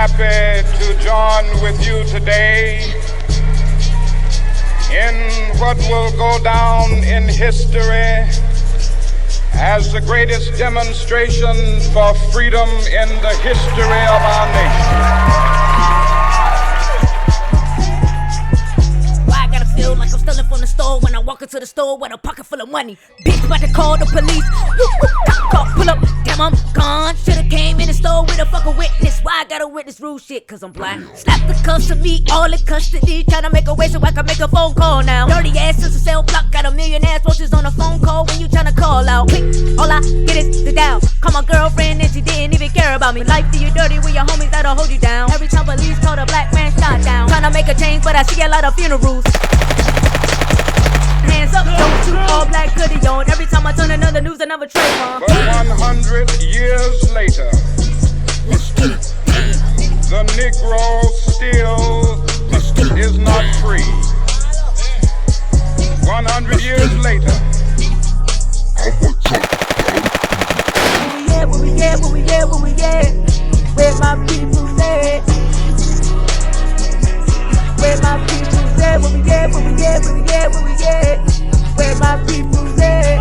happy to join with you today in what will go down in history as the greatest demonstration for freedom in the history of our nation. Why I gotta feel like I'm stealing from the store when I walk into the store with a pocket full of money? Bitch, about to call the police. Cop, pull up, damn, I'm gone. Shoulda came in the store with a fucking witness. Why I gotta witness rude shit? Cause I'm black. Slap the cuffs of me, all in custody. Tryna make a way so I can make a phone call now. Dirty ass since a cell block. Got a million ass roaches on a phone call when you tryna call out. Quick, all I get is the dial. Call my girlfriend and she didn't even care about me. Life do you dirty with your homies that'll hold you down. Every time police told a black man shot down. Tryna make a change but I see a lot of funerals. Hands up, don't shoot, all black hoodie on. Every time I turn another news, another Trayvon. But 100 years later, the Negro still is not free. 100 years later. Where we at, where we at, where we at? Where my people's at? Where my people's at? Where we at, where we at, where we at, where we at? Where my people's at?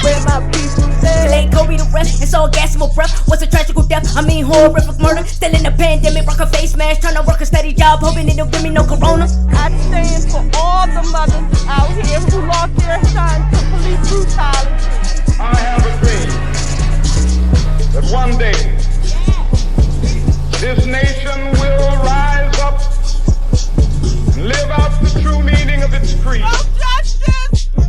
Where my people's at? Till ain't Kobe the rest, it's all gas in my breath. What's a tragical death? I mean horrific murder. Still in the pandemic, rock a face mask, trying to work a steady job, hoping it'll give me no corona. I stand for all the mothers out here who lost their sons to police brutality. I have a dream that one day this nation will rise up and live out the true meaning of its creed. No justice, no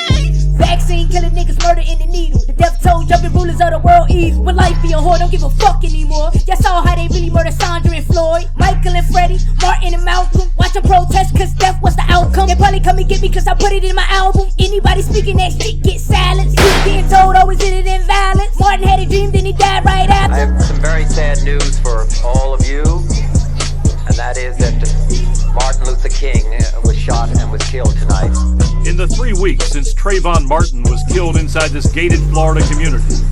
peace. Vaccine killing niggas, murder in the needle. The death toll jumping rulers of the world ease. When life be a whore, don't give a fuck anymore. Y'all saw how they really murdered Sandra and Floyd, Michael and Freddie, Martin and Malcolm. Watch them protest cause death was the outcome. They probably come and get me cause I put it in my album. Anybody speaking that shit get silenced. Keep getting told always did it in violence. Martin had a dream then he died right after. I have some very sad news for all of you, and that is that Martin Luther King was shot and was killed tonight. In the 3 weeks since Trayvon Martin was killed inside this gated Florida community,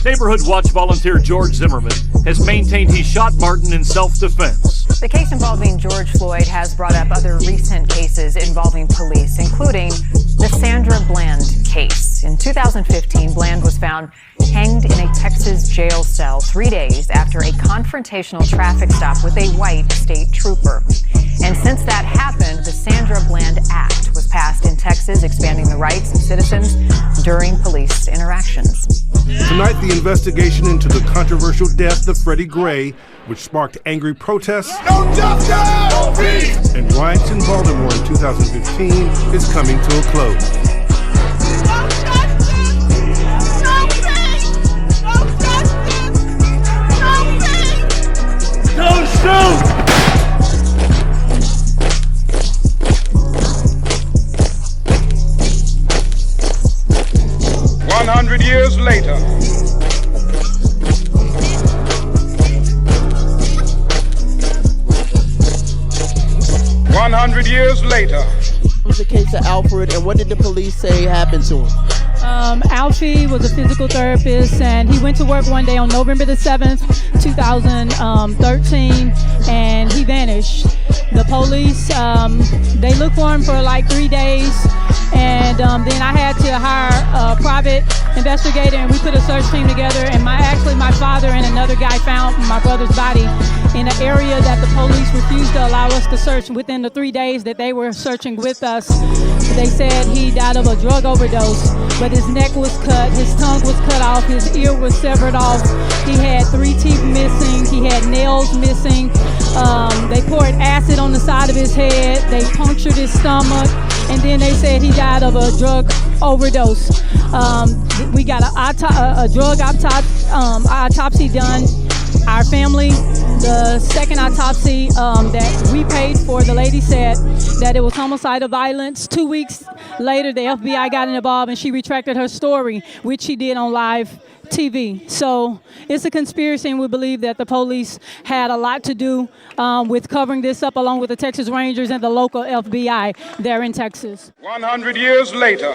Neighborhood Watch volunteer George Zimmerman has maintained he shot Martin in self-defense. The case involving George Floyd has brought up other recent cases involving police, including the Sandra Bland case. In 2015, Bland was found hanged in a Texas jail cell 3 days after a confrontational traffic stop with a white state trooper. And since that happened, the Sandra Bland Act was passed in Texas, expanding the rights of citizens during police interactions. Tonight, the investigation into the controversial death of Freddie Gray, which sparked angry protests and riots in Baltimore in 2015, is coming to a close. Don't shoot! 100 years later. "100 years later." What was the case of Alfred, and what did the police say happened to him? Alfie was a physical therapist, and he went to work one day on November the 7th, 2013, and he vanished. The police, they looked for him for like 3 days, and then I had to hire a private investigator, and we put a search team together, and my father and another guy found my brother's body in an area that the police refused to allow us to search within the 3 days that they were searching with us. They said he died of a drug overdose, but his neck was cut, his tongue was cut off, his ear was severed off, he had 3 teeth missing, he had nails missing, they poured acid on the side of his head, they punctured his stomach, and then they said he died of a drug overdose. We got a drug autopsy done. Our family, the second autopsy that we paid for, the lady said that it was homicidal violence. 2 weeks later, the FBI got involved and she retracted her story, which she did on live TV. So it's a conspiracy, and we believe that the police had a lot to do with covering this up, along with the Texas Rangers and the local FBI there in Texas. 100 years later.